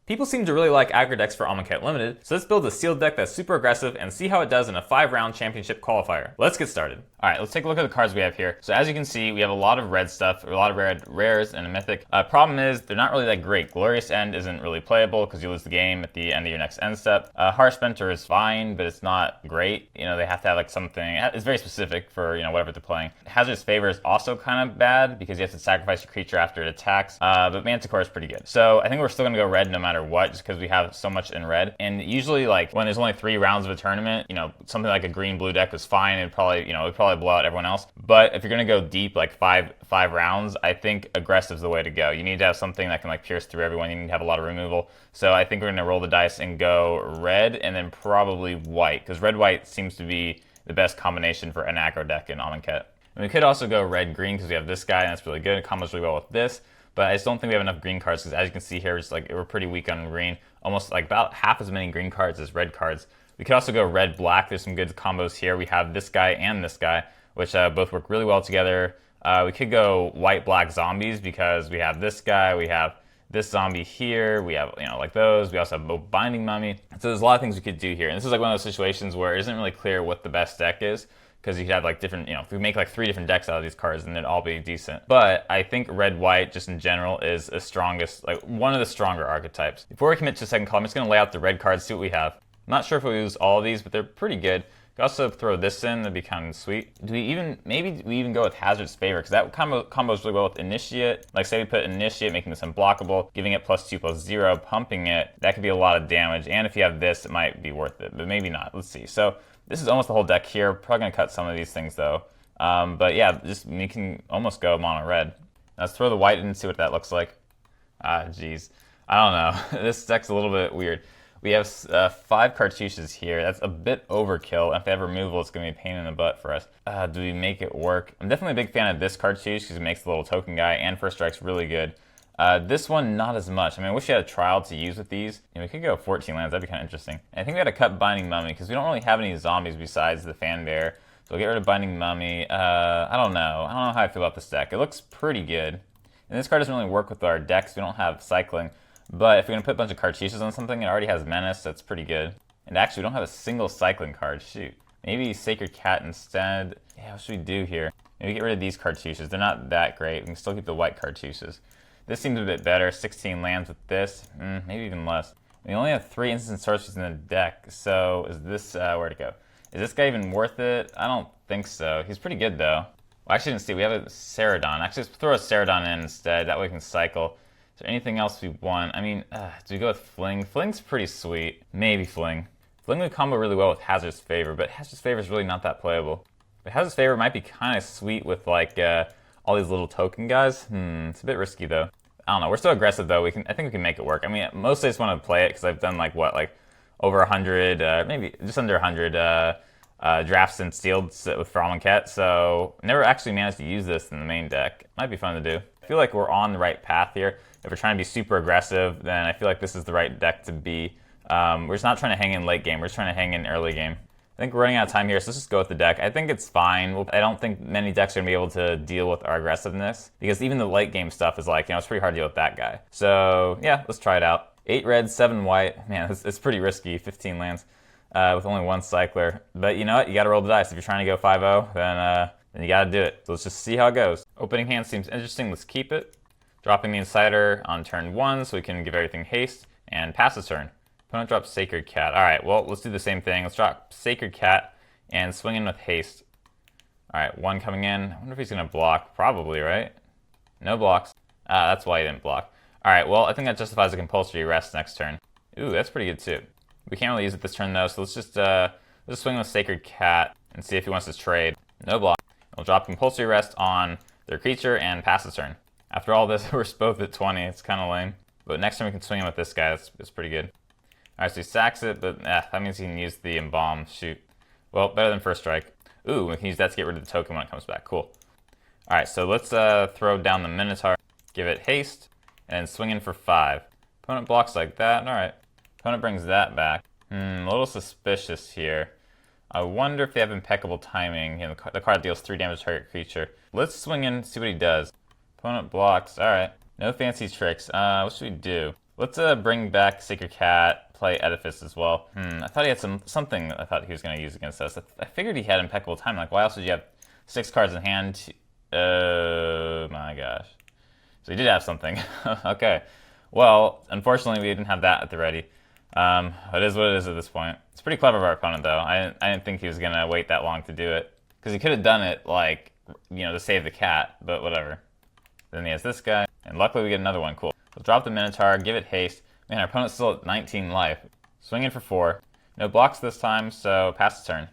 People seem to really like aggro decks for Amonkhet Limited, so let's build a sealed deck that's super aggressive and see how it does in a 5-round championship qualifier. Let's get started. Alright, let's take a look at the cards we have here. So as you can see, we have a lot of red stuff, a lot of red rares and a mythic. Problem is, they're not really that great. Glorious End isn't really playable because you lose the game at the end of your next end step. Harsh Spenter is fine, but it's not great. You know, they have to have like something, it's very specific for, you know, whatever they're playing. Hazardous Favor is also kind of bad because you have to sacrifice your creature after it attacks, but Manticore is pretty good. So I think we're still gonna go red no matter what, just because we have so much in red. And usually, like, when there's only 3 rounds of a tournament, you know, something like a green-blue deck is fine. It'd probably, you know, it'd probably blow out everyone else. But if you're gonna go deep, like five rounds, I think aggressive is the way to go. You need to have something that can like pierce through everyone. You need to have a lot of removal. So I think we're gonna roll the dice and go red, and then probably white, because red-white seems to be the best combination for an aggro deck in Amonkhet. And we could also go red-green because we have this guy, and that's really good. It combos really well with this. But I just don't think we have enough green cards because, as you can see here, just like we're pretty weak on green. Almost like about half as many green cards as red cards. We could also go red-black. There's some good combos here. We have this guy and this guy, which both work really well together. We could go white-black zombies because we have this guy, we have this zombie here, we have, you know, like those. We also have Binding Mummy. So there's a lot of things we could do here. And this is like one of those situations where it isn't really clear what the best deck is, because you could have like different, you know, if we make like 3 different decks out of these cards, then they'd all be decent. But I think red-white, just in general, is the strongest, like one of the stronger archetypes. Before we commit to the second call, I'm just going to lay out the red cards, see what we have. I'm not sure if we use all of these, but they're pretty good. We could also throw this in, that'd be kind of sweet. Do we even, maybe we even go with Hazardous Favor, because that combos really well with Initiate. Like say we put Initiate, making this unblockable, giving it +2/+0, pumping it, that could be a lot of damage. And if you have this, it might be worth it, but maybe not. Let's see. So this is almost the whole deck here. Probably gonna cut some of these things though. But yeah, just we can almost go mono red. Let's throw the white in and see what that looks like. Geez. I don't know. This deck's a little bit weird. We have 5 cartouches here. That's a bit overkill. If they have removal, it's going to be a pain in the butt for us. Do we make it work? I'm definitely a big fan of this cartouche because it makes the little token guy, and First Strike's really good. This one, not as much. I mean, I wish you had a trial to use with these. You know, we could go 14 lands. That'd be kind of interesting. And I think we got to cut Binding Mummy because we don't really have any zombies besides the Fan Bear. So we'll get rid of Binding Mummy. I don't know. I don't know how I feel about this deck. It looks pretty good. And this card doesn't really work with our decks. We don't have cycling. But if we're going to put a bunch of cartouches on something, it already has Menace. That's pretty good. And actually, we don't have a single cycling card. Shoot. Maybe Sacred Cat instead. Yeah, what should we do here? Maybe get rid of these cartouches. They're not that great. We can still keep the white cartouches. This seems a bit better. 16 lands with this. Maybe even less. We only have 3 instant sorceries in the deck. So is this, where to go? Is this guy even worth it? I don't think so. He's pretty good though. Well, actually, didn't see. We have a Ceradon. Actually, let's throw a Ceradon in instead. That way we can cycle. Is there anything else we want? I mean, do we go with Fling? Fling's pretty sweet. Maybe Fling. Fling would combo really well with Hazardous Favor, but Hazardous Favor is really not that playable. But Hazardous Favor might be kind of sweet with like all these little token guys. It's a bit risky though. I don't know. We're still aggressive though. I think we can make it work. I mean, mostly I just want to play it because I've done like what, like over 100, maybe just under 100 drafts and sealed with Amonkhet. So never actually managed to use this in the main deck. Might be fun to do. I feel like we're on the right path here. If we're trying to be super aggressive, then I feel like this is the right deck to be. We're just not trying to hang in late game. We're just trying to hang in early game. I think we're running out of time here, so let's just go with the deck. I think it's fine. I don't think many decks are going to be able to deal with our aggressiveness, because even the late game stuff is like, you know, it's pretty hard to deal with that guy. So yeah, let's try it out. 8 red, 7 white. Man, it's pretty risky. 15 lands with only 1 cycler. But you know what? You got to roll the dice. If you're trying to go 5-0, then you got to do it. So let's just see how it goes. Opening hand seems interesting. Let's keep it. Dropping the Insider on turn 1 so we can give everything haste and pass the turn. Opponent drops Sacred Cat. Alright, well, let's do the same thing. Let's drop Sacred Cat and swing in with haste. Alright, 1 coming in. I wonder if he's going to block. Probably, right? No blocks. That's why he didn't block. Alright, well, I think that justifies a compulsory rest next turn. Ooh, that's pretty good too. We can't really use it this turn though, so let's just swing with Sacred Cat and see if he wants to trade. No block. We'll drop compulsory rest on their creature and pass the turn. After all this, we're both at 20. It's kind of lame. But next time we can swing him with this guy. That's pretty good. Alright, so he sacks it, but that means he can use the Embalm. Shoot. Well, better than First Strike. Ooh, we can use that to get rid of the token when it comes back. Cool. Alright, so let's throw down the Minotaur. Give it haste, and then swing in for 5. Opponent blocks like that. Alright. Opponent brings that back. A little suspicious here. I wonder if they have impeccable timing. You know, the card deals 3 damage to target creature. Let's swing in, see what he does. Opponent blocks. Alright. No fancy tricks. What should we do? Let's bring back Sacred Cat, play Edifice as well. I thought he had something I thought he was going to use against us. I figured he had impeccable time. Like, why else would you have 6 cards in hand? Oh my gosh. So he did have something. Okay. Well, unfortunately, we didn't have that at the ready. It is what it is at this point. It's pretty clever of our opponent, though. I didn't think he was going to wait that long to do it. Because he could have done it, like, you know, to save the cat, but whatever. Then he has this guy, and luckily we get another one. Cool. We'll drop the Minotaur, give it haste. Man, our opponent's still at 19 life. Swing in for 4. No blocks this time, so pass the turn.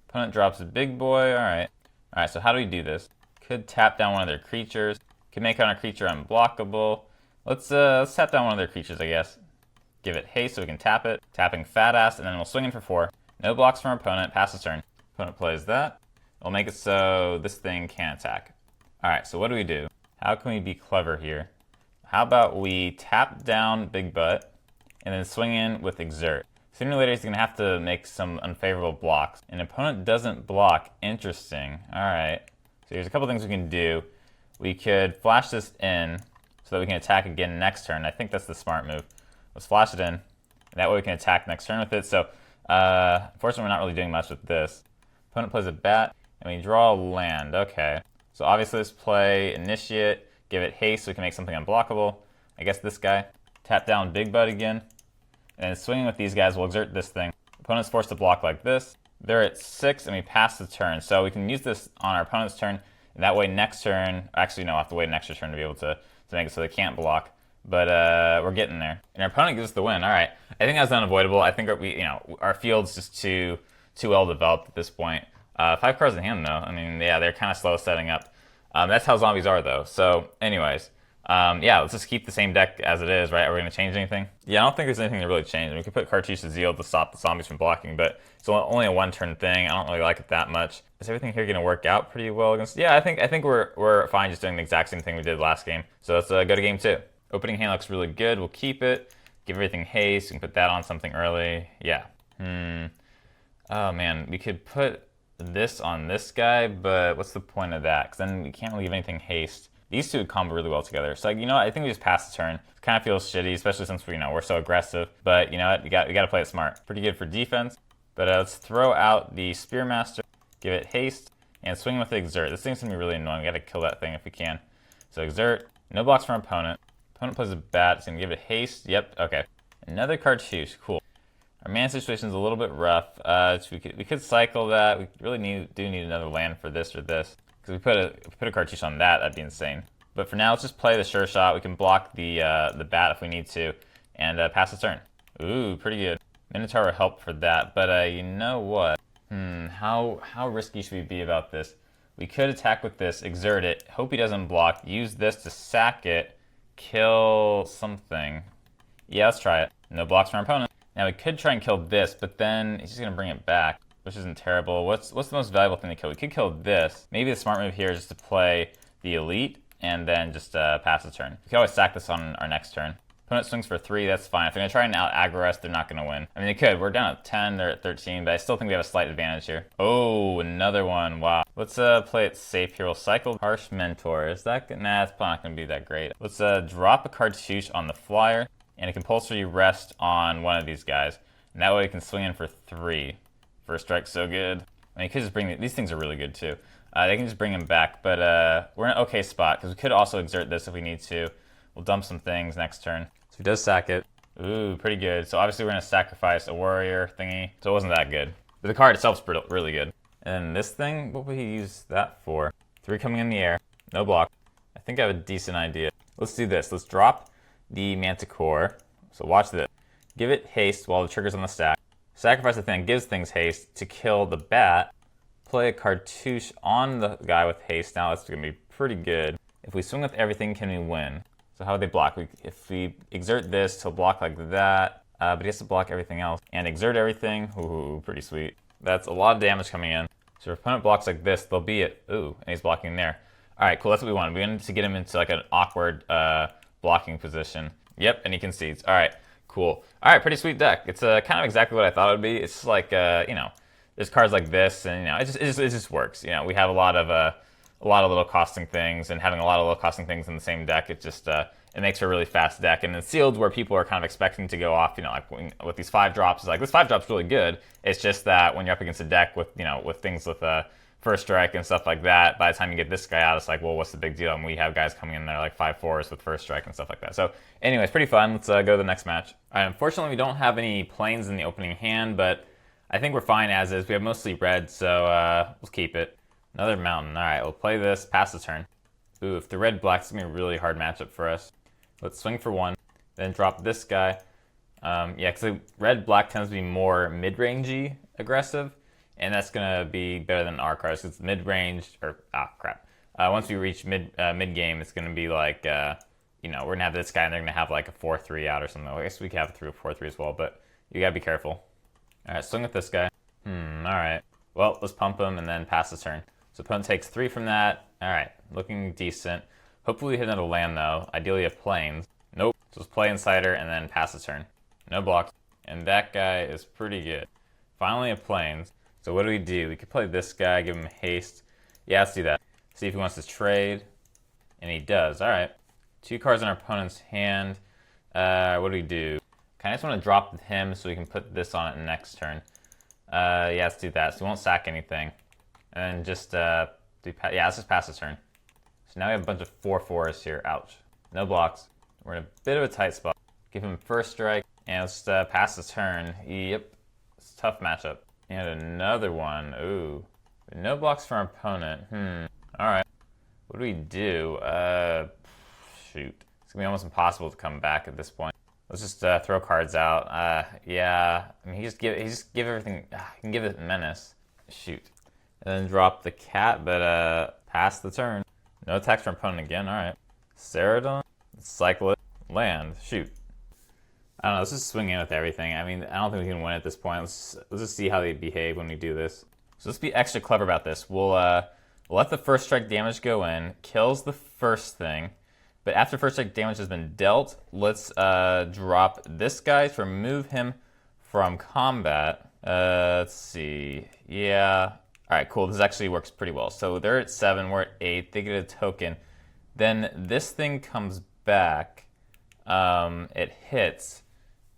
Opponent drops a big boy. Alright. Alright, so how do we do this? Could tap down one of their creatures. Could make our creature unblockable. Let's tap down one of their creatures, I guess. Give it haste so we can tap it. Tapping fat ass, and then we'll swing in for 4. No blocks from our opponent. Pass the turn. Opponent plays that. It'll make it so this thing can't attack. Alright, so what do we do? How can we be clever here? How about we tap down Big Butt and then swing in with Exert. Simulator is going to have to make some unfavorable blocks. An opponent doesn't block. Interesting. Alright. So here's a couple things we can do. We could flash this in so that we can attack again next turn. I think that's the smart move. Let's flash it in. And that way we can attack next turn with it. So, unfortunately, we're not really doing much with this. Opponent plays a bat, and we draw a land. Okay. So obviously let's play Initiate, give it haste so we can make something unblockable. I guess this guy. Tap down Big Bud again. And then swinging with these guys, we'll exert this thing. Opponent's forced to block like this. They're at 6, and we pass the turn. So we can use this on our opponent's turn. And that way next turn, actually no, I'll have to wait an extra turn to be able to make it so they can't block. But we're getting there. And our opponent gives us the win. All right. I think that's unavoidable. I think our field's just too well developed at this point. 5 cards in hand, though. I mean, yeah, they're kind of slow setting up. That's how zombies are, though. So, anyways, yeah, let's just keep the same deck as it is, right? Are we going to change anything? Yeah, I don't think there's anything to really change. We could put Cartouche Zeal to stop the zombies from blocking, but it's only a 1-turn thing. I don't really like it that much. Is everything here going to work out pretty well against? Yeah, I think we're fine just doing the exact same thing we did last game. So let's go to game 2. Opening hand looks really good. We'll keep it. Give everything haste. We can put that on something early. Yeah. Oh, man. We could put this on this guy, but what's the point of that? Because then we can't really give anything haste. These two would combo really well together. So, you know what? I think we just pass the turn. It kind of feels shitty, especially since we're so aggressive. But you know what? We got to play it smart. Pretty good for defense. But let's throw out the Spearmaster, give it haste, and swing with the Exert. This thing's gonna be really annoying. We got to kill that thing if we can. So Exert. No blocks from opponent. Opponent plays a bat. It's gonna give it haste. Yep. Okay. Another Cartouche. Cool. Our mana situation is a little bit rough. So we could cycle that. We really do need another land for this or this. Because if we put a Cartouche on that, that'd be insane. But for now, let's just play the Sure Shot. We can block the bat if we need to, and pass the turn. Ooh, pretty good. Minotaur will help for that. But you know what? How risky should we be about this? We could attack with this, exert it, hope he doesn't block, use this to sack it, kill something. Yeah, let's try it. No blocks from our opponent. Now we could try and kill this, but then he's just gonna bring it back, which isn't terrible. What's the most valuable thing to kill? We could kill this. Maybe the smart move here is just to play the elite and then just pass the turn. We can always sack this on our next turn. Opponent swings for 3, that's fine. If they're gonna try and out-aggro us, they're not gonna win. I mean, they could. We're down at 10, they're at 13, but I still think we have a slight advantage here. Oh, another one. Wow. Let's play it safe here. We'll cycle Harsh Mentor. Is that good? Nah, it's probably not gonna be that great. Let's drop a Cartouche on the flyer and a compulsory rest on one of these guys. And that way we can swing in for 3. First strike's so good. I mean, you could just bring these things are really good too. They can just bring him back, but we're in an okay spot because we could also exert this if we need to. We'll dump some things next turn. So he does sack it. Ooh, pretty good. So obviously we're going to sacrifice a warrior thingy. So it wasn't that good. But the card itself's really good. And this thing, what would he use that for? 3 coming in the air. No block. I think I have a decent idea. Let's do this. Let's drop the Manticore. So watch this. Give it haste while the trigger's on the stack. Sacrifice the thing, gives things haste to kill the bat. Play a Cartouche on the guy with haste. Now that's going to be pretty good. If we swing with everything, can we win? So how would they block? If we exert this, he'll block like that, but he has to block everything else. And exert everything, ooh, pretty sweet. That's a lot of damage coming in. So if opponent blocks like this, they'll be at, ooh, and he's blocking there. All right, cool, that's what we wanted. We wanted to get him into like an awkward blocking position. Yep, and he concedes. All right, cool. All right, pretty sweet deck. It's kind of exactly what I thought it would be. It's just like, you know, there's cards like this, and you know, it just works. You know, we have a lot of little costing things, and having a lot of little costing things in the same deck, it it makes for a really fast deck. And then sealed, where people are kind of expecting to go off, like with these 5 drops, it's like this 5 drop's really good. It's just that when you're up against a deck with, with things with first strike and stuff like that, by the time you get this guy out, it's like, well, what's the big deal? And we have guys coming in there like 5/4s with first strike and stuff like that. So anyways, pretty fun. Let's go to the next match. All right, unfortunately, we don't have any planes in the opening hand, but I think we're fine as is. We have mostly red, so let's keep it. Another mountain. All right, we'll play this, pass the turn. Ooh, if the red-black, it's going to be a really hard matchup for us. Let's swing for 1, then drop this guy. Yeah, because red-black tends to be more mid-rangey aggressive, and that's going to be better than our cards. It's mid-range, or, crap. Once we reach mid-game, it's going to be like, we're going to have this guy, and they're going to have like a 4-3 out or something. I guess we can have a 3-4-3 as well, but you got to be careful. All right, swing with this guy. All right. Well, let's pump him and then pass the turn. So opponent takes 3 from that. All right, looking decent. Hopefully we hit another land, though. Ideally a plains. Nope. So let's play Insider and then pass the turn. No blocks. And that guy is pretty good. Finally a plains. So what do? We could play this guy, give him haste. Yeah, let's do that. See if he wants to trade. And he does. All right. 2 cards in our opponent's hand. What do? Kind of just want to drop him so we can put this on it next turn. Yeah, let's do that. So we won't sack anything. And then just, let's just pass the turn. So now we have a bunch of 4/4s here. Ouch. No blocks. We're in a bit of a tight spot. Give him first strike. And let's pass the turn. Yep. It's a tough matchup. And another one. Ooh. No blocks for our opponent. Alright. What do? Shoot. It's going to be almost impossible to come back at this point. Let's just throw cards out. Yeah. I mean, he just give everything. He can give it menace. Shoot. And then drop the cat, but pass the turn. No attacks from opponent again. All right. Ceradon. Cycle it. Land. Shoot. I don't know. Let's just swing in with everything. I mean, I don't think we can win at this point. Let's just see how they behave when we do this. So let's be extra clever about this. We'll let the first strike damage go in. Kills the first thing. But after first strike damage has been dealt, let's drop this guy to remove him from combat. Let's see. Yeah. All right, cool. This actually works pretty well. So they're at 7, we're at 8. They get a token. Then this thing comes back. It hits.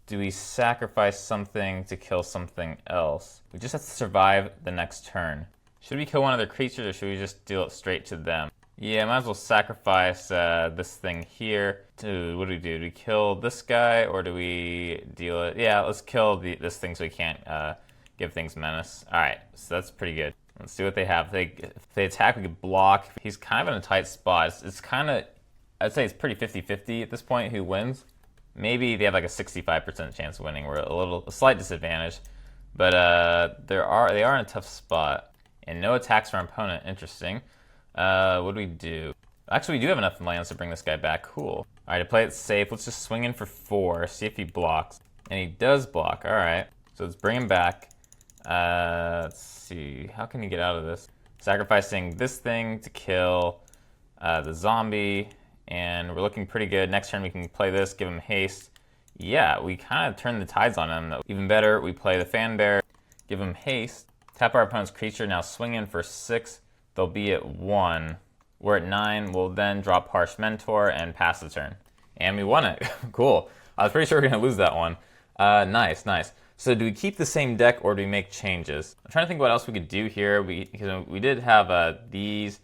Do we sacrifice something to kill something else? We just have to survive the next turn. Should we kill one of their creatures, or should we just deal it straight to them? Yeah, might as well sacrifice this thing here. What do? Do we kill this guy, or do we deal it? Yeah, let's kill this thing so we can't give things menace. All right, so that's pretty good. Let's see what they have. If they attack, we could block. He's kind of in a tight spot. It's kind of, I'd say it's pretty 50-50 at this point who wins. Maybe they have like a 65% chance of winning. We're a slight disadvantage, but they are in a tough spot. And no attacks from our opponent. Interesting. What do? Actually, we do have enough lands to bring this guy back. Cool. All right, to play it safe, let's just swing in for 4, see if he blocks. And he does block. All right. So let's bring him back. Let's see. How can he get out of this? Sacrificing this thing to kill the zombie. And we're looking pretty good. Next turn, we can play this, give him haste. Yeah, we kind of turn the tides on him. Even better, we play the fan bear, give him haste. Tap our opponent's creature, now swing in for 6. They'll be at 1. We're at 9. We'll then drop Harsh Mentor and pass the turn. And we won it. Cool. I was pretty sure we were going to lose that one. Nice. So do we keep the same deck, or do we make changes? I'm trying to think what else we could do here. We did have these,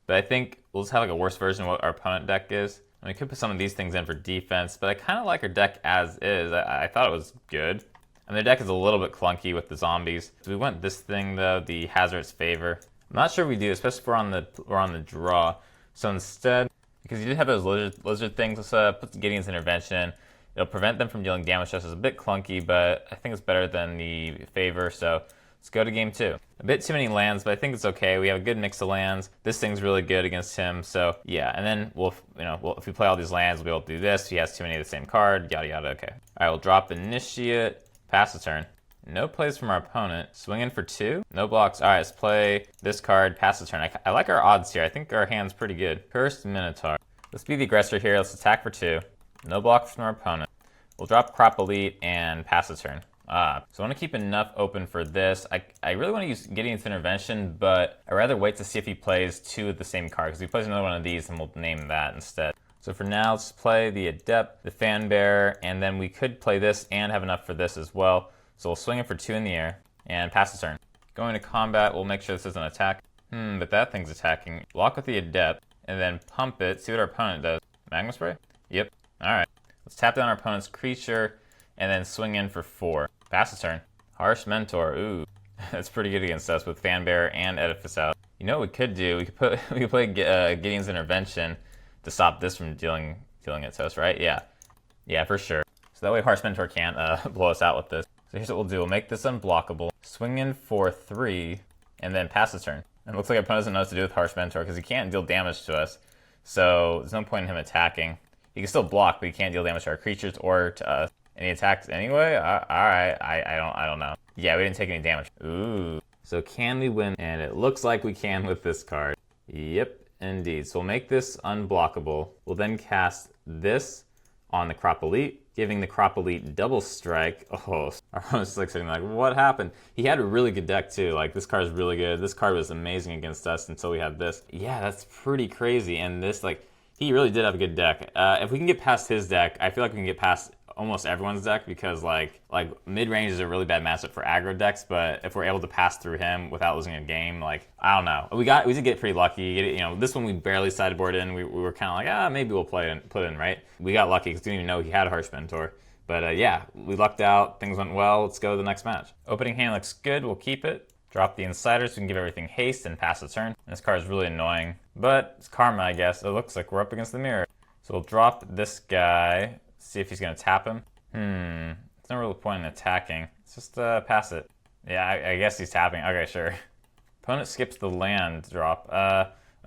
but I think we'll just have like a worse version of what our opponent deck is. And we could put some of these things in for defense, but I kind of like our deck as is. I thought it was good. And their deck is a little bit clunky with the zombies. So we went this thing though, the Hazard's Favor. I'm not sure we do, especially if we're on the draw. So instead, because you did have those lizard things, let's put Gideon's Intervention. It'll prevent them from dealing damage to us. It's a bit clunky, but I think it's better than the Favor. So let's go to game 2. A bit too many lands, but I think it's okay. We have a good mix of lands. This thing's really good against him. So yeah, and then if we play all these lands, we'll be able to do this. He has too many of the same card. Yada yada. Okay. All right, we'll drop Initiate. Pass the turn. No plays from our opponent. Swing in for 2. No blocks. All right, let's play this card. Pass the turn. I like our odds here. I think our hand's pretty good. Cursed Minotaur. Let's be the aggressor here. Let's attack for 2. No blocks from our opponent. We'll drop Crop Elite and pass the turn. So I want to keep enough open for this. I really want to use Gideon's Intervention, but I'd rather wait to see if he plays 2 of the same card, because if he plays another one of these, then we'll name that instead. So for now, let's play the Adept, the Fan Bearer, and then we could play this and have enough for this as well. So we'll swing it for 2 in the air and pass the turn. Going to combat, we'll make sure this isn't attack. But that thing's attacking. Block with the Adept, and then pump it, see what our opponent does. Magma Spray? Yep. Alright. Let's tap down our opponent's creature, and then swing in for 4. Pass the turn. Harsh Mentor, ooh. That's pretty good against us with Fan Bearer and Edifice out. You know what we could do? We could play Gideon's Intervention to stop this from dealing it to us, right? Yeah, for sure. So that way Harsh Mentor can't blow us out with this. So here's what we'll do. We'll make this unblockable, swing in for 3, and then pass the turn. And it looks like our opponent doesn't know what to do with Harsh Mentor because he can't deal damage to us. So there's no point in him attacking. He can still block, but he can't deal damage to our creatures or to us. And he attacks anyway? Alright, I don't know. Yeah, we didn't take any damage. Ooh. So can we win? And it looks like we can with this card. Yep, indeed. So we'll make this unblockable. We'll then cast this on the Crop Elite, giving the Crop Elite double strike. Oh, our opponent's like sitting like, what happened? He had a really good deck too. Like, this card is really good. This card was amazing against us until we had this. Yeah, that's pretty crazy. And this, like, he really did have a good deck. If we can get past his deck, I feel like we can get past almost everyone's deck because like mid-range is a really bad matchup for aggro decks, but if we're able to pass through him without losing a game, like, I don't know. We did get pretty lucky. You know, this one we barely sideboard in. We were kind of like, maybe we'll put in, right? We got lucky because we didn't even know he had a Harsh Mentor. But yeah, we lucked out. Things went well. Let's go to the next match. Opening hand looks good. We'll keep it. Drop the Insiders. We can give everything haste and pass the turn. And this card is really annoying, but it's karma, I guess. It looks like we're up against the mirror. So we'll drop this guy. See if he's going to tap him. There's no real point in attacking. Let's just pass it. Yeah, I guess he's tapping. Okay, sure. Opponent skips the land drop.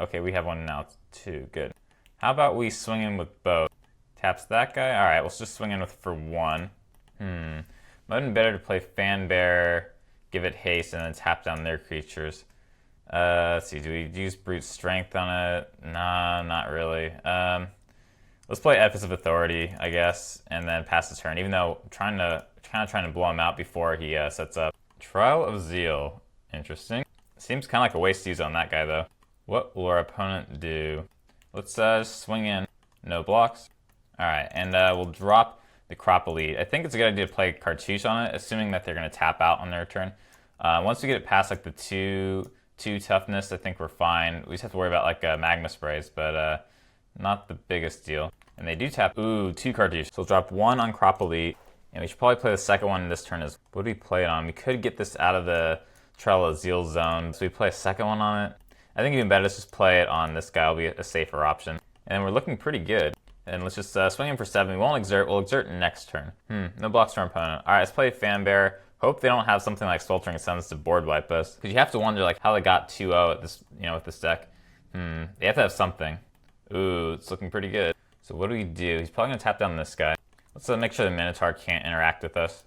Okay, we have one now too. Good. How about we swing in with both? Taps that guy. All right, let's just swing in with for 1. Might have been better to play Fan Bearer, give it haste, and then tap down their creatures. Let's see. Do we use Brute Strength on it? Nah, not really. Let's play Edifice of Authority, I guess, and then pass the turn, even though I'm kind of trying to blow him out before he sets up. Trial of Zeal. Interesting. Seems kind of like a waste to use on that guy, though. What will our opponent do? Let's just swing in. No blocks. All right, and we'll drop the Crop Elite. I think it's a good idea to play Cartouche on it, assuming that they're going to tap out on their turn. Once we get it past like the 2 toughness, I think we're fine. We just have to worry about like Magma Sprays, but not the biggest deal. And they do tap, 2 Cartouche. So we'll drop 1 on Crop Elite, and we should probably play the second one this turn as, what do we play it on? We could get this out of the Trial of Zeal zone, so we play a second one on it. I think even better, let's just play it on this guy, will be a safer option. And we're looking pretty good. And let's just swing in for 7. We won't exert, we'll exert next turn. No blocks for our opponent. All right, let's play Fan Bearer. Hope they don't have something like Sweltering Suns to board wipe us. Because you have to wonder like how they got 2-0 at this, with this deck. They have to have something. Ooh, it's looking pretty good. So what do we do? He's probably going to tap down this guy. Let's make sure the Minotaur can't interact with us.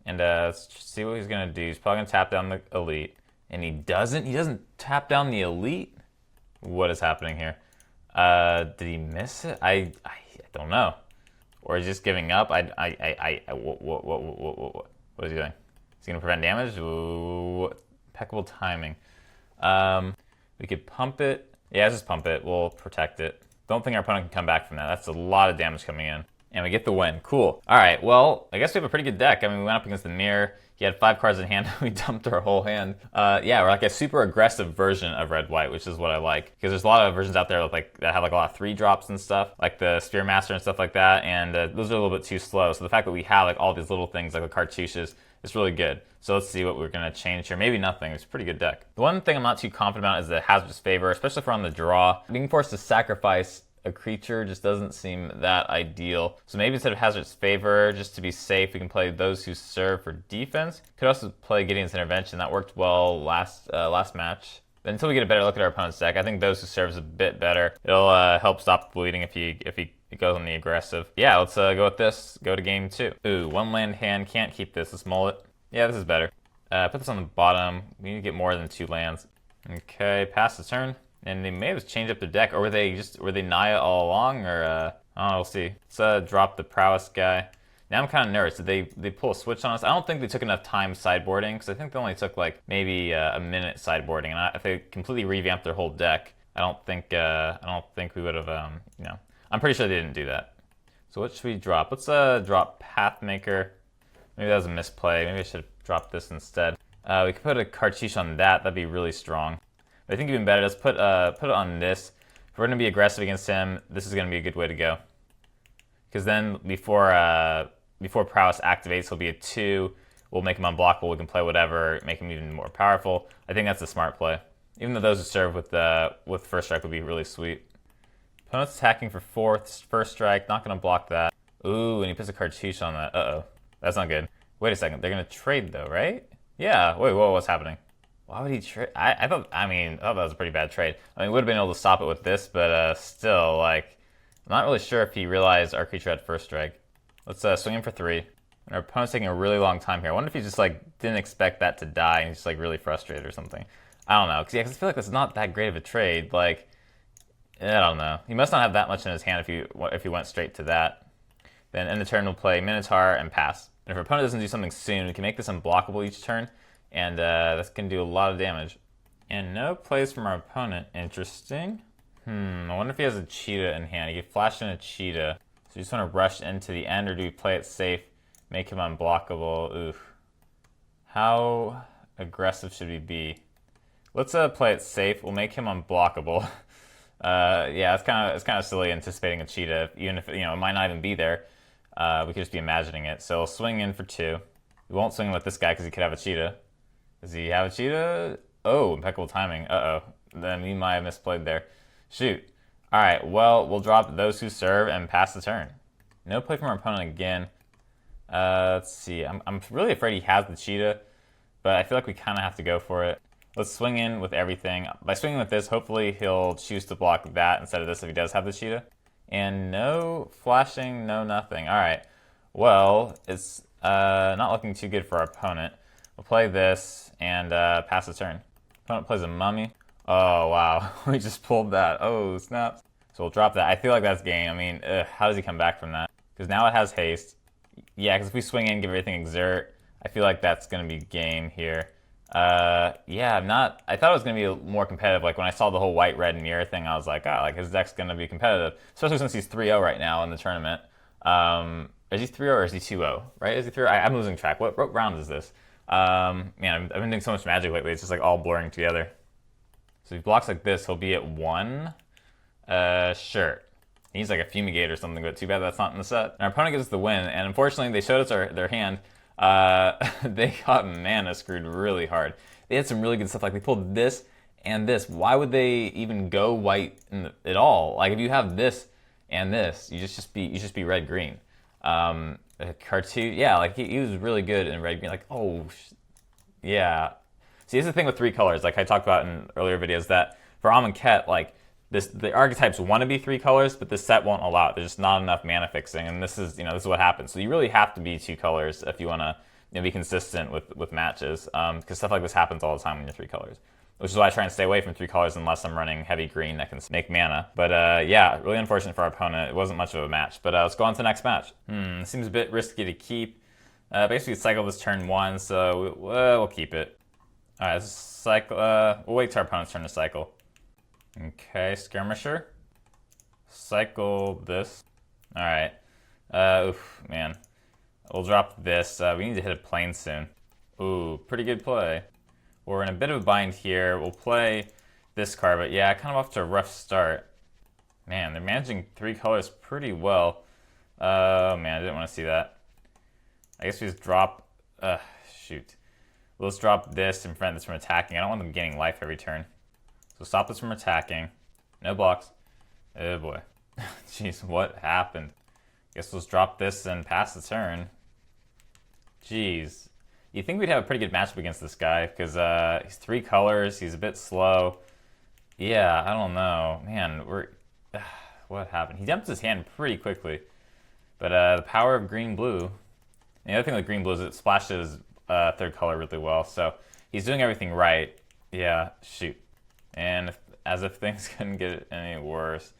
And let's see what he's going to do. He's probably going to tap down the Elite. And he doesn't tap down the Elite? What is happening here? Did he miss it? I don't know. Or is he just giving up? What is he doing? Is he going to prevent damage? Ooh, impeccable timing. We could pump it. Yeah, let's just pump it. We'll protect it. Don't think our opponent can come back from that. That's a lot of damage coming in. And we get the win. Cool. All right, well, I guess we have a pretty good deck. I mean, we went up against the mirror. He had 5 cards in hand. We dumped our whole hand. Yeah, we're like a super aggressive version of red-white, which is what I like. Because there's a lot of versions out there that have like a lot of 3-drops and stuff, like the Spearmaster and stuff like that, and those are a little bit too slow. So the fact that we have like all these little things like the cartouches is really good. So let's see what we're going to change here. Maybe nothing. It's a pretty good deck. The one thing I'm not too confident about is the Hazardous Favor, especially if we're on the draw. Being forced to sacrifice a creature just doesn't seem that ideal. So maybe instead of Hazardous Favor, just to be safe, we can play Those Who Serve for defense. Could also play Gideon's Intervention. That worked well last match. But until we get a better look at our opponent's deck, I think Those Who Serve is a bit better. It'll help stop the bleeding if he goes on the aggressive. Yeah, let's go with this. Go to game 2. Ooh, 1 land hand. Can't keep this. Let's mull it. Yeah, this is better. Put this on the bottom. We need to get more than 2 lands. Okay, pass the turn. And they may have changed up their deck, or were they Naya all along, or I don't know, we'll see. Let's drop the Prowess guy. Now I'm kind of nervous. Did they pull a switch on us? I don't think they took enough time sideboarding, because I think they only took like maybe a minute sideboarding. And if they completely revamped their whole deck, I don't think we would have, I'm pretty sure they didn't do that. So what should we drop? Let's drop Pathmaker. Maybe that was a misplay. Maybe I should have dropped this instead. We could put a Cartouche on that. That'd be really strong. But I think even better, let's put it on this. If we're going to be aggressive against him, this is going to be a good way to go. Because then before Prowess activates, he'll be a 2. We'll make him unblockable. We can play whatever, make him even more powerful. I think that's a smart play. Even though those who serve with first strike would be really sweet. Opponent's attacking for first strike. Not going to block that. Ooh, and he puts a Cartouche on that. Uh-oh. That's not good. Wait a second. They're going to trade though, right? Yeah. Wait, whoa, what's happening? Why would he trade? I thought that was a pretty bad trade. I mean, we would have been able to stop it with this, but still, like, I'm not really sure if he realized our creature had first strike. Let's swing him for 3. And our opponent's taking a really long time here. I wonder if he just, like, didn't expect that to die and he's just, like, really frustrated or something. I don't know. Because I feel like that's not that great of a trade. Like, I don't know. He must not have that much in his hand if he went straight to that. Then end the turn, we'll play Minotaur and pass. And if our opponent doesn't do something soon, we can make this unblockable each turn. And that's going to do a lot of damage. And no plays from our opponent. Interesting. I wonder if he has a cheetah in hand. He could flash in a cheetah. So you just want to rush into the end, or do we play it safe? Make him unblockable. Oof. How aggressive should we be? Let's play it safe. We'll make him unblockable. Yeah, it's kind of silly anticipating a cheetah, even if it might not even be there. We could just be imagining it. So we'll swing in for 2. We won't swing with this guy because he could have a cheetah. Does he have a cheetah? Oh, impeccable timing. Uh-oh. Then we might have misplayed there. Shoot. All right. Well, we'll drop those who serve and pass the turn. No play from our opponent again. Let's see. I'm really afraid he has the cheetah, but I feel like we kind of have to go for it. Let's swing in with everything. By swinging with this, hopefully he'll choose to block that instead of this if he does have the cheetah. And no flashing, no nothing. All right. Well, it's not looking too good for our opponent. We'll play this and pass the turn. Opponent plays a mummy. Oh, wow. We just pulled that. Oh, snaps. So we'll drop that. I feel like that's game. I mean, how does he come back from that? Because now it has haste. Yeah, because if we swing in, give everything exert, I feel like that's going to be game here. Yeah, I thought it was going to be more competitive. Like when I saw the whole white-red mirror thing, I was like, oh, like his deck's going to be competitive. Especially since he's 3-0 right now in the tournament. Is he 3-0 or is he 2-0? Right? Is he 3-0? I'm losing track. What round is this? Man, I've been doing so much Magic lately. It's just like all blurring together. So if he blocks like this, he'll be at 1. Sure. He needs like a Fumigate or something, but too bad that's not in the set. And our opponent gets the win, and unfortunately they showed us their hand. They got mana screwed really hard. They had some really good stuff, like they pulled this and this. Why would they even go white at all? Like if you have this and this, you just be red-green. Cartoon, yeah, like he was really good in red-green. Like, oh, yeah. See, this is the thing with 3 colors, like I talked about in earlier videos, that for Amonkhet, like the archetypes want to be 3 colors, but this set won't allow it. There's just not enough mana fixing, and this is what happens. So you really have to be 2 colors if you want to be consistent with matches, because stuff like this happens all the time when you're 3 colors. Which is why I try and stay away from 3 colors unless I'm running heavy green that can make mana. But yeah, really unfortunate for our opponent. It wasn't much of a match. But let's go on to the next match. Seems a bit risky to keep. Basically, cycle this turn 1, so we'll keep it. All right, let's cycle. We'll wait till our opponent's turn to cycle. Okay, Skirmisher. Cycle this. All right. Oof, man. We'll drop this. We need to hit a plane soon. Ooh, pretty good play. We're in a bit of a bind here. We'll play this card, but yeah, kind of off to a rough start. Man, they're managing 3 colors pretty well. Oh man, I didn't want to see that. I guess we just drop... shoot. Let's drop this and prevent this from attacking. I don't want them gaining life every turn. So stop this from attacking. No blocks. Oh boy. Jeez, what happened? Guess let's drop this and pass the turn. Jeez. You think we'd have a pretty good matchup against this guy, because he's 3 colors, he's a bit slow. Yeah, I don't know. Man, what happened? He dumped his hand pretty quickly. But the power of green-blue. The other thing with green-blue is it splashes 3rd color really well, so he's doing everything right. Yeah, shoot. And as if things couldn't get any worse.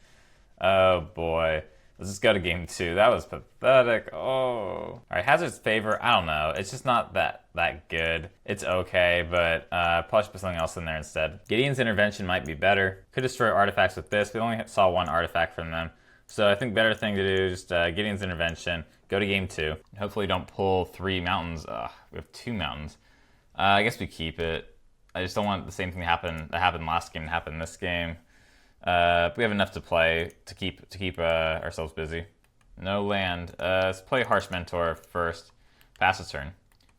Oh boy. Let's just go to game 2. That was pathetic. Oh. All right, Hazard's Favor. I don't know. It's just not that good. It's okay, but probably should put something else in there instead. Gideon's Intervention might be better. Could destroy artifacts with this. We only saw 1 artifact from them. So I think better thing to do is just Gideon's Intervention, go to game 2. Hopefully don't pull 3 mountains. Ugh, we have 2 mountains. I guess we keep it. I just don't want the same thing that happened last game to happen this game. But we have enough to play to keep ourselves busy. No land. Let's play Harsh Mentor first. Pass a turn.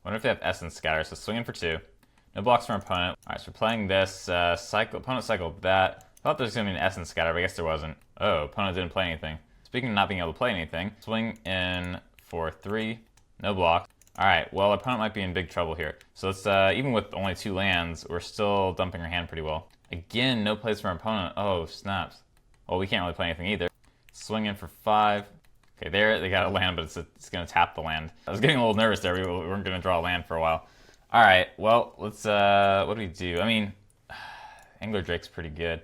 Wonder if they have Essence Scatter, so swing in for 2. No blocks from our opponent. Alright, so we're playing this. Opponent cycled that. I thought there was going to be an Essence Scatter, but I guess there wasn't. Oh, opponent didn't play anything. Speaking of not being able to play anything, swing in for 3. No block. Alright, well, our opponent might be in big trouble here. So let's, even with only 2 lands, we're still dumping our hand pretty well. Again, no plays from our opponent. Oh, snaps. Well, we can't really play anything either. Swing in for 5. Okay, there, they got a land, but it's going to tap the land. I was getting a little nervous there. We weren't going to draw a land for a while. Alright, well, let's, what do we do? I mean, Angler Drake's pretty good.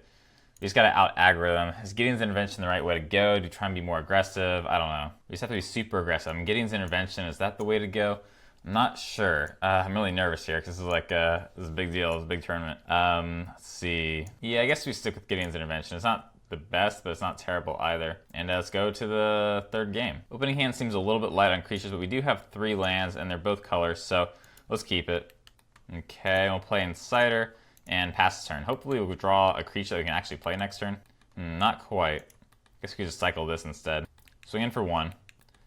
We just gotta out-aggro them. Is Gideon's Intervention the right way to go? Do you try and be more aggressive? I don't know. We just have to be super aggressive. I mean, Gideon's Intervention, is that the way to go? I'm not sure. I'm really nervous here because this is like this is a big deal. It's a big tournament. Let's see. Yeah, I guess we stick with Gideon's Intervention. It's not the best, but it's not terrible either. And let's go to the 3rd game. Opening hand seems a little bit light on creatures, but we do have 3 lands, and they're both colors, so let's keep it. Okay, we'll play Inciter and pass the turn. Hopefully we'll draw a creature that we can actually play next turn. Not quite. Guess we could just cycle this instead. Swing in for 1. Do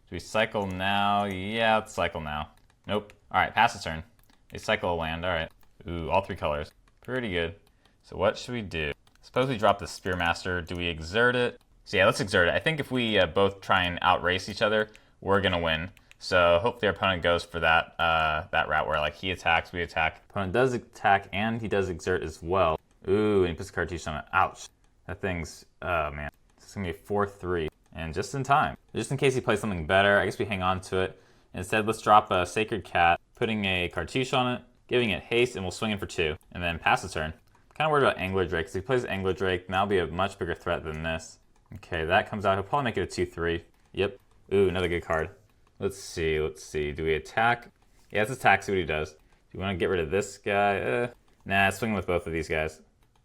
we cycle now? Yeah, let's cycle now. Nope. Alright, pass the turn. They cycle a land, alright. Ooh, all 3 colors. Pretty good. So what should we do? Suppose we drop the Spearmaster. Do we exert it? So yeah, let's exert it. I think if we both try and outrace each other, we're gonna win. So hopefully our opponent goes for that that route where like he attacks, we attack. Opponent does attack and he does exert as well. Ooh, and he puts a cartouche on it. Ouch. That thing's, oh man. It's gonna be a 4-3. And just in time. Just in case he plays something better, I guess we hang on to it. Instead, let's drop a Sacred Cat, putting a cartouche on it, giving it haste, and we'll swing in for 2. And then pass the turn. Kind of worried about Angler Drake, because if he plays Angler Drake, that'll be a much bigger threat than this. Okay, that comes out. He'll probably make it a 2-3. Yep. Ooh, another good card. Let's see. Do we attack? Yeah, let's attack, see what he does. Do you want to get rid of this guy? Nah, swing with both of these guys.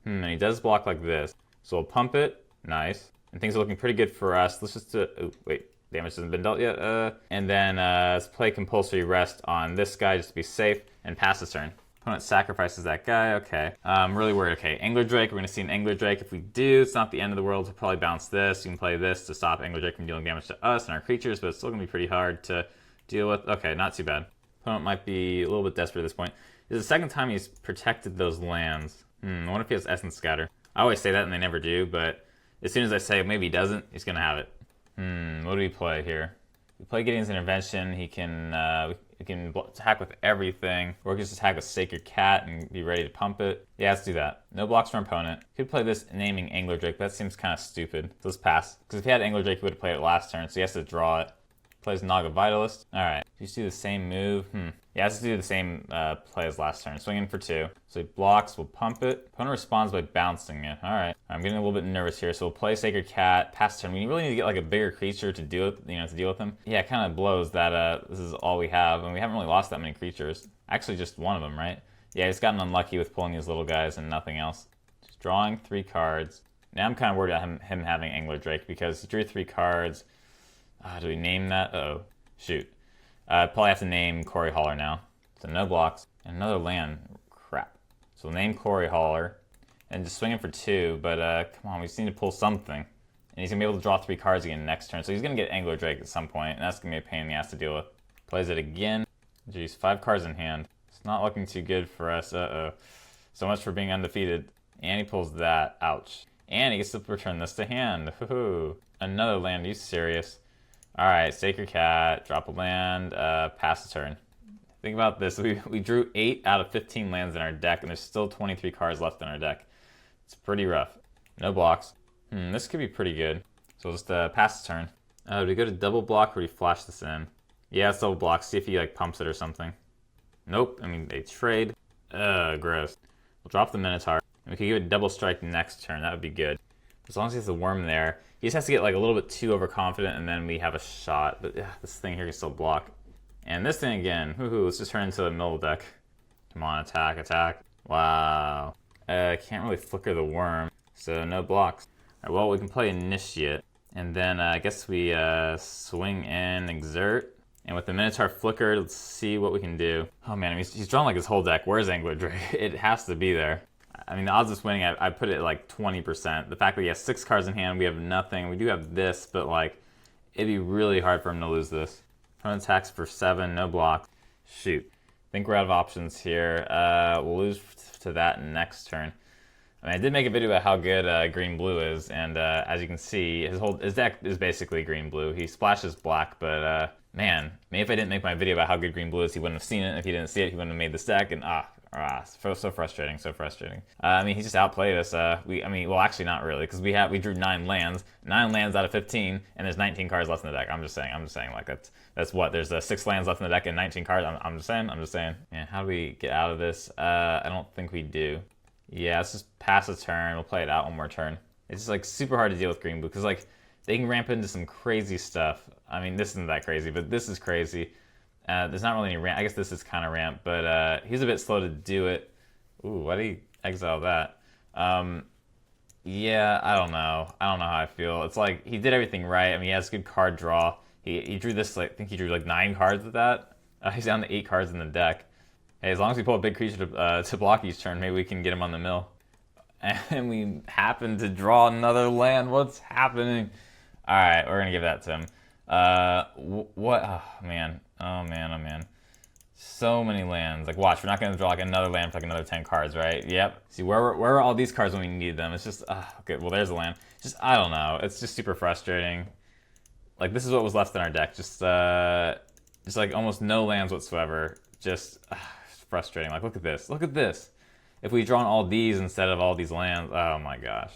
And he does block like this. So we'll pump it. Nice. And things are looking pretty good for us. Let's just, oh, wait. Damage hasn't been dealt yet. And then let's play Compulsory Rest on this guy just to be safe and pass the turn. Opponent sacrifices that guy. Okay. I'm really worried. Okay, Angler Drake. We're going to see an Angler Drake. If we do, it's not the end of the world. We'll probably bounce this. You can play this to stop Angler Drake from dealing damage to us and our creatures, but it's still going to be pretty hard to deal with. Okay, not too bad. Opponent might be a little bit desperate at this point. This is the 2nd time he's protected those lands. I wonder if he has Essence Scatter. I always say that and they never do, but as soon as I say maybe he doesn't, he's going to have it. What do we play here? We play Gideon's Intervention. He can attack with everything, or we can just attack with Sacred Cat and be ready to pump it. Yeah, let's do that. No blocks from opponent. Could play this naming Angler Drake, but that seems kind of stupid. So let's pass. Because if he had Angler Drake, he would have played it last turn, so he has to draw it. Plays Naga Vitalist. Alright. Just do the same move. Yeah, let's do the same play as last turn. Swing in for 2. So he blocks, we'll pump it. Opponent responds by bouncing it. Alright. I'm getting a little bit nervous here, so we'll play Sacred Cat, pass turn. We really need to get like a bigger creature to deal with, to deal with him. Yeah, it kind of blows that this is all we have, and we haven't really lost that many creatures. Actually, just one of them, right? Yeah, he's gotten unlucky with pulling these little guys and nothing else. Just drawing 3 cards. Now I'm kind of worried about him having Angler Drake because he drew 3 cards. Do we name that? Uh-oh. Shoot. Probably have to name Quarry Hauler now. So no blocks. And another land. Crap. So we'll name Quarry Hauler. And just swing it for 2, but come on, we just need to pull something. And he's going to be able to draw 3 cards again next turn. So he's going to get Angler Drake at some point, and that's going to be a pain in the ass to deal with. Plays it again. Jeez, 5 cards in hand. It's not looking too good for us. Uh-oh. So much for being undefeated. And he pulls that. Ouch. And he gets to return this to hand. Woohoo. Another land. Are you serious? Alright, Sacred Cat, drop a land, pass the turn. Think about this, we drew 8 out of 15 lands in our deck, and there's still 23 cards left in our deck. It's pretty rough. No blocks. This could be pretty good. So we'll just pass the turn. Do we go to double block, or do we flash this in? Yeah, it's double block, see if he like pumps it or something. Nope, I mean, they trade. Gross. We'll drop the Minotaur. And we could give it double strike next turn, that would be good. As long as he has the worm there. He just has to get like a little bit too overconfident and then we have a shot. But this thing here can still block. And this thing again, let's just turn into the middle deck. Come on, attack, attack. Wow. Can't really flicker the worm, so no blocks. Alright, well, we can play Initiate. And then I guess we swing in, exert. And with the Minotaur flicker, let's see what we can do. Oh man, he's drawn like his whole deck. Where's Angler Drake? It has to be there. I mean, the odds of winning, I put it at like 20%. The fact that he has 6 cards in hand, we have nothing. We do have this, but like, it'd be really hard for him to lose this. Opponent attacks for 7, no block. Shoot. I think we're out of options here. We'll lose to that next turn. I mean, I did make a video about how good green-blue is, and as you can see, his deck is basically green-blue. He splashes black, but man, maybe if I didn't make my video about how good green-blue is, he wouldn't have seen it. If he didn't see it, he wouldn't have made this deck, and so frustrating, so frustrating. I mean, he just outplayed us. Well, actually not really, because we drew 9 lands out of 15, and there's 19 cards left in the deck. I'm just saying, like that's what, there's 6 lands left in the deck and 19 cards. I'm just saying. Man, how do we get out of this? I don't think we do. Yeah, let's just pass a turn. We'll play it out one more turn. It's just like super hard to deal with green blue because like they can ramp into some crazy stuff. I mean, this isn't that crazy, but this is crazy. There's not really any ramp. I guess this is kind of ramp, but he's a bit slow to do it. Ooh, why did he exile that? Yeah, I don't know. I don't know how I feel. It's like he did everything right. I mean, he has good card draw. He drew this, like, I think he drew like 9 cards with that. He's down to 8 cards in the deck. Hey, as long as we pull a big creature to block each turn, maybe we can get him on the mill. And we happen to draw another land. What's happening? All right, we're gonna give that to him. What? Oh man. Oh man. So many lands. Like, watch, we're not gonna draw like another land for like another 10 cards, right? Yep. See, where are all these cards when we need them? It's just, okay. Well, there's a land. Just, I don't know. It's just super frustrating. Like, this is what was left in our deck. Just like almost no lands whatsoever. Just. Frustrating. Like, look at this. Look at this. If we drawn all these instead of all these lands, oh my gosh.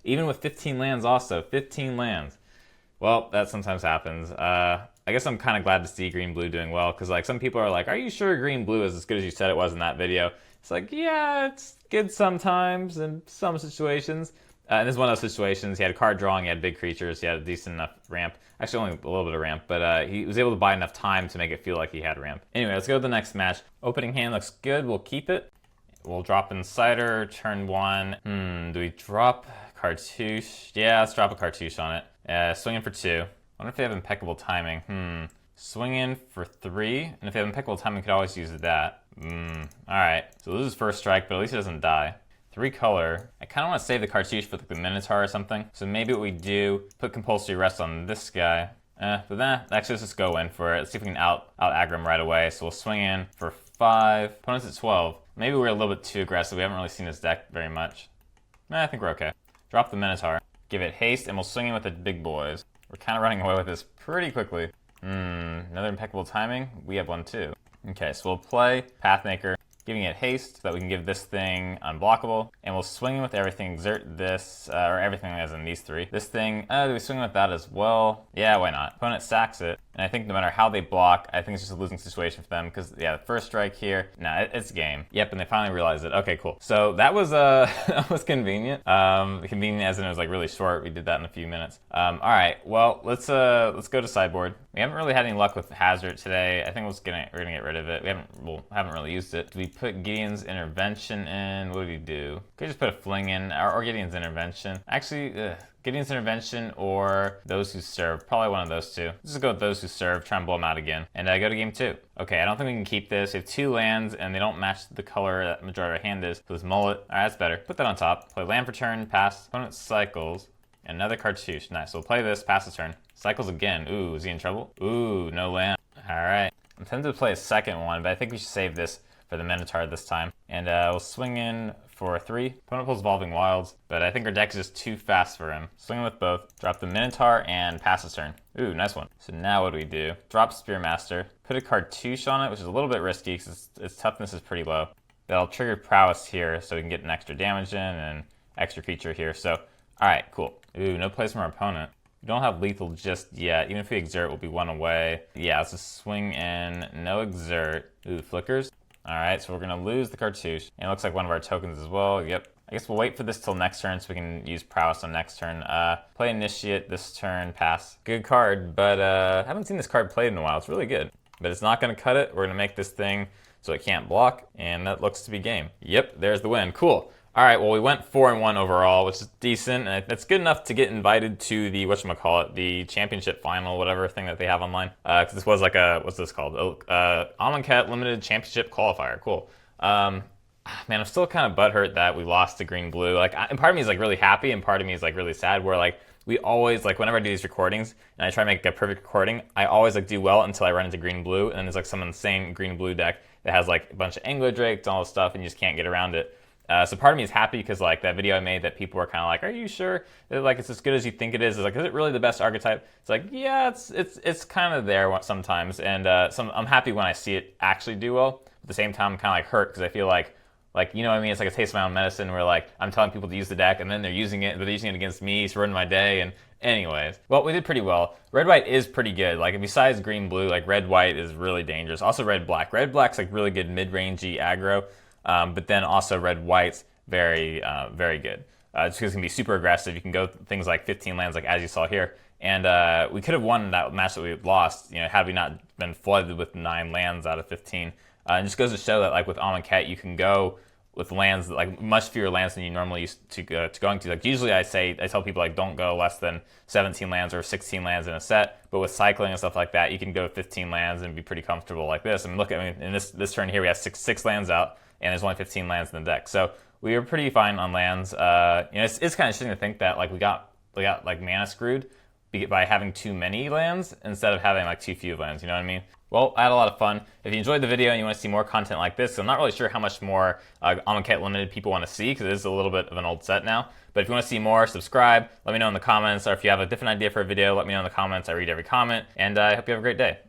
Even with 15 lands also, 15 lands. Well, that sometimes happens. I guess I'm kind of glad to see green-blue doing well, because like some people are like, are you sure green-blue is as good as you said it was in that video? It's like, yeah, it's good sometimes in some situations. And this is one of those situations. He had card drawing, he had big creatures, he had a decent enough ramp. Actually, only a little bit of ramp, but he was able to buy enough time to make it feel like he had ramp. Anyway, let's go to the next match. Opening hand looks good. We'll keep it. We'll drop Insider, turn 1. Do we drop Cartouche? Yeah, let's drop a Cartouche on it. Swing in for 2. I wonder if they have impeccable timing. Swing in for 3. And if they have impeccable timing, we could always use that. Alright, so loses first strike, but at least he doesn't die. 3 color. I kind of want to save the Cartouche for the Minotaur or something. So maybe what we do, put Compulsory Rest on this guy. But then, actually, let's just go in for it. Let's see if we can out aggro him right away. So we'll swing in for 5. Opponent's at 12. Maybe we're a little bit too aggressive. We haven't really seen his deck very much. I think we're okay. Drop the Minotaur. Give it haste, and we'll swing in with the big boys. We're kind of running away with this pretty quickly. Another impeccable timing. We have one too. Okay, so we'll play Pathmaker, giving it haste so that we can give this thing unblockable. And we'll swing in with everything, exert this, or everything as in these 3. This thing, do we swing with that as well? Yeah, why not? Opponent sacks it. And I think no matter how they block, I think it's just a losing situation for them because, yeah, the first strike here, it's game. Yep, and they finally realized it. Okay, cool. So that was that was convenient. Convenient as in it was like really short. We did that in a few minutes. All right, well, let's go to sideboard. We haven't really had any luck with Hazard today. I think we're gonna get rid of it. We haven't really used it. Do we put Gideon's Intervention in? What do we do? Could just put a Fling in, or Gideon's Intervention. Actually, Gideon's Intervention or Those Who Serve. Probably one of those two. Let's just go with Those Who Serve, try and blow them out again. And go to game 2. Okay, I don't think we can keep this. We have 2 lands, and they don't match the color that majority of our hand is. So this mullet, all right, that's better. Put that on top. Play land for turn, pass. Opponent cycles. Another Cartouche. Nice, so we'll play this, pass the turn. Cycles again. Ooh, is he in trouble? Ooh, no land. All right. I'm tempted to play a second one, but I think we should save this for the Minotaur this time. And we'll swing in for 3. Opponent pulls Evolving Wilds, but I think our deck is just too fast for him. Swing in with both. Drop the Minotaur and pass his turn. Ooh, nice one. So now what do we do? Drop Spearmaster. Put a Cartouche on it, which is a little bit risky because its toughness is pretty low. That'll trigger Prowess here so we can get an extra damage in and extra creature here. So, all right, cool. Ooh, no place from our opponent. We don't have lethal just yet. Even if we exert, we'll be 1 away. Yeah, let's just swing in. No exert. Ooh, flickers. All right, so we're going to lose the Cartouche. And it looks like one of our tokens as well. Yep. I guess we'll wait for this till next turn so we can use Prowess on next turn. Play Initiate this turn, pass. Good card, but I haven't seen this card played in a while. It's really good. But it's not going to cut it. We're going to make this thing so it can't block. And that looks to be game. Yep, there's the win. Cool. All right, well, we went 4-1 overall, which is decent, and it's good enough to get invited to the whatchamacallit, the championship final, whatever thing that they have online. Because this was like a, what's this called? Amonkhet Limited Championship Qualifier. Cool. Man, I'm still kind of butthurt that we lost to green blue. Like, and part of me is like really happy, and part of me is like really sad. Where like we always like whenever I do these recordings and I try to make a perfect recording, I always like do well until I run into green blue, and there's like some insane green blue deck that has like a bunch of angler drakes and all this stuff, and you just can't get around it. So part of me is happy because like that video I made that people were kind of like, are you sure that like it's as good as you think it is? It's like, is it really the best archetype? It's like, yeah, it's kind of there sometimes, and I'm happy when I see it actually do well. At the same time, I'm kind of like hurt because I feel like you know what I mean? It's like a taste of my own medicine where like I'm telling people to use the deck and then they're using it, but they're using it against me, it's ruining my day. And anyways, well, we did pretty well. Red white is pretty good. Like besides green blue, like red white is really dangerous. Also red black. Red black's like really good mid-rangey aggro. But then also red white's very good. Just because it can be super aggressive. You can go things like 15 lands, like as you saw here. And we could have won that match that we lost, you know, had we not been flooded with 9 lands out of 15. And it just goes to show that like with Amonkhet, you can go with lands like much fewer lands than you normally used to going to. Like usually I tell people like don't go less than 17 lands or 16 lands in a set. But with cycling and stuff like that, you can go 15 lands and be pretty comfortable like this. I mean, look, I mean, in this turn here, we have six lands out, and there's only 15 lands in the deck. So we were pretty fine on lands. You know, it's kind of interesting to think that like we got like mana screwed by having too many lands instead of having like too few lands. You know what I mean? Well, I had a lot of fun. If you enjoyed the video and you want to see more content like this, I'm not really sure how much more Amonkhet Limited people want to see because it is a little bit of an old set now. But if you want to see more, subscribe. Let me know in the comments. Or if you have a different idea for a video, let me know in the comments. I read every comment. And I hope you have a great day.